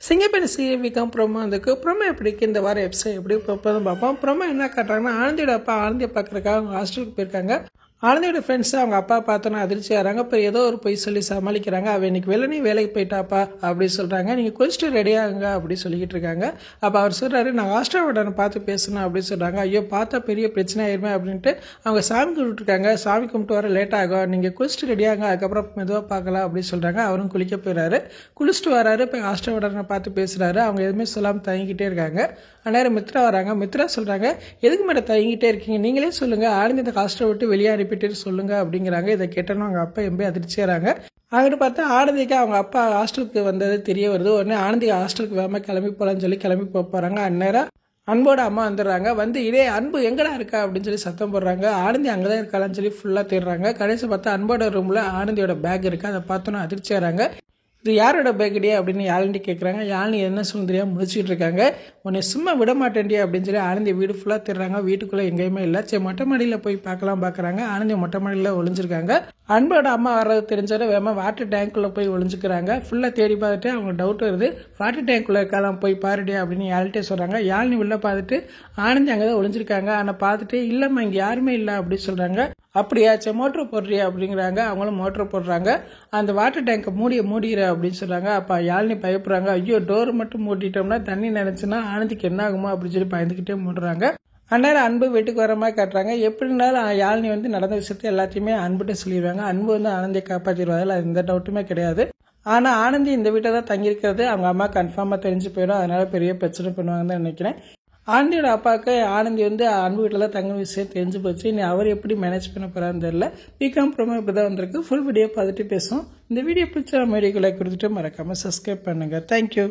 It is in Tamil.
சிங்கப்பெண் சீவிக்கம் ப்ரோமோ அதுக்கு ப்ரோமோ எப்படிக்கு இந்த வாரம் எபிசோட் எப்படி பார்ப்போம். ப்ரோமோ என்ன காட்டுறாங்கன்னா ஆனந்தியோட அப்பா ஆனந்தியை பார்க்குறக்காக அவங்க ஹாஸ்டலுக்கு போயிருக்காங்க. ஆனந்தியோட ஃப்ரெண்ட்ஸ் அவங்க அப்பா பார்த்தோன்னா அதிர்ச்சி ஆகிறாங்க. இப்போ ஏதோ ஒரு பொய் சொல்லி சமாளிக்கிறாங்க. அவன் இன்னைக்கு வெள்ளனே வேலைக்கு போயிட்டாப்பா அப்படின்னு சொல்கிறாங்க. நீங்கள் குளிச்சுட்டு ரெடியாகுங்க அப்படின்னு சொல்லிக்கிட்டு இருக்காங்க. அப்போ அவர் சொல்கிறாரு, நான் ஹாஸ்டல் வார்டனை பார்த்து பேசணும் அப்படின்னு சொல்கிறாங்க. ஐயோ பார்த்தா பெரிய பிரச்சனை ஆயிருமே அப்படின்ட்டு அவங்க சாமி கும்பிட்டுருக்காங்க. சாமி கும்பிட்டு வர லேட் ஆகும், நீங்கள் குளிச்சுட்டு ரெடியாகுங்க, அதுக்கப்புறம் மெதுவாக பார்க்கலாம் அப்படின்னு சொல்கிறாங்க. அவரும் குளிக்க போயிடறாரு. குளிச்சுட்டு வராரு. இப்போ ஹாஸ்டல் வார்டனை பார்த்து பேசுகிறாரு. அவங்க எதுவுமே சொல்லாமல் தயங்கிட்டே இருக்காங்க. அந்நேரம் மித்ரா வராங்க. மித்ரா சொல்கிறாங்க, எதுக்கு மேடம் தயங்கிட்டே இருக்கீங்க, நீங்களே சொல்லுங்கள், ஆனந்தி இந்த ஹாஸ்டலை விட்டு வெளியே அனுப்பிட்டு சொல்லுங்க அப்படிங்கிறாங்க. இதை கேட்டோன்னு அவங்க அப்பா எம்பி அதிர்ச்சியாகிறாங்க. அங்கிட்டு பார்த்தா ஆனந்திக்கு அவங்க அப்பா ஹாஸ்டலுக்கு வந்தது தெரிய வருது. உடனே ஆனந்தி ஹாஸ்டலுக்கு வேகமாக கிளம்பி போகலான்னு சொல்லி கிளம்பி போகிறாங்க. அந்நேரம் அன்போட அம்மா வந்துடுறாங்க. வந்து இதே அன்பு எங்கடா இருக்கா அப்படின்னு சொல்லி சத்தம் போடுறாங்க. ஆனந்தி அங்கே தான் இருக்காளான்னு சொல்லி ஃபுல்லாக தேடுறாங்க. கடைசி பார்த்தா அன்போட ரூமில் ஆனந்தியோட பேக் இருக்குது. அதை பார்த்தோன்னா அதிர்ச்சியாகிறாங்க. இது யாரோட பேக்கடியா அப்படின்னு யாழ்னி கேட்குறாங்க. யாழ்னி என்ன சுந்தரியா முடிச்சுட்டு இருக்காங்க. உன்னை சும்மா விட மாட்டேன்டியா அப்படின்னு சொல்லி ஆனந்தி வீடு ஃபுல்லாக திடுறாங்க. வீட்டுக்குள்ளே எங்கேயுமே இல்லை. சரி மொட்டை மாடியில் போய் பார்க்குறாங்க. ஆனந்தி மொட்டை மாடியில் ஒளிஞ்சிருக்காங்க. அன்போட அம்மா வர்றது தெரிஞ்சாலே வேமா வாட்டர் டேங்க்குள்ளே போய் ஒளிஞ்சுக்கிறாங்க. ஃபுல்லாக தேடி பார்த்துட்டு அவங்க டவுட் வருது. வாட்டர் டேங்க்குள்ளே இருக்கலாம், போய் பாருடியா அப்படின்னு யாழ்கிட்டே சொல்கிறாங்க. யாழ்னி உள்ளே பார்த்துட்டு ஆனந்தி அங்கே தான் ஒளிஞ்சிருக்காங்க. ஆனால் பார்த்துட்டு இல்லைம்மா இங்கே யாருமே இல்லை அப்படின்னு சொல்கிறாங்க. அப்படியா, சரி மோட்ரு போடுறியா அப்படிங்கிறாங்க. அவங்களும் மோட்ரு போடுறாங்க. அந்த வாட்டர் டேங்கை மூடிற அப்படின்னு சொல்கிறாங்க. அப்போ யாழ்னி பயப்படுறாங்க. ஐயோ டோர் மட்டும் மூடிட்டோம்னா தண்ணி நினைச்சுன்னா ஆனந்திக்கு என்ன ஆகுமோ அப்படின்னு சொல்லி பயந்துக்கிட்டே மூடுறாங்க. அந்நேரம் அன்பு வீட்டுக்கு வர மாதிரி காட்டுறாங்க. எப்படினாலும் யாழ்னி நடந்த விஷயத்தை எல்லாத்தையுமே அன்புகிட்ட சொல்லிடுவாங்க. அன்பு ஆனந்தியை காப்பாற்றிடுவாங்க. அதில் எந்த டவுட்டுமே கிடையாது. ஆனால் ஆனந்தி இந்த வீட்டை தான் தங்கியிருக்கிறது அவங்க அம்மா கன்ஃபார்மாக தெரிஞ்சு போயிடும். அதனால பெரிய பிரச்சனை பண்ணுவாங்கன்னு தான் நினைக்கிறேன். ஆனந்தியோட அப்பாவுக்கு ஆனந்தி அன்பு வீட்டில் தான் தங்க விஷயம் தெரிஞ்சு போச்சு. இனி அவர் எப்படி மேனேஜ் பண்ண போறான்னு தெரியல. பிகாம் ப்ரோமோ இப்படி தான் வந்திருக்கு. ஃபுல் வீடியோ பார்த்துட்டு பேசும். இந்த வீடியோ பிடிச்ச வீடியோக்கு லைக் கொடுத்துட்டு மறக்காமல் சப்ஸ்கிரைப் பண்ணுங்கள். தேங்க்யூ.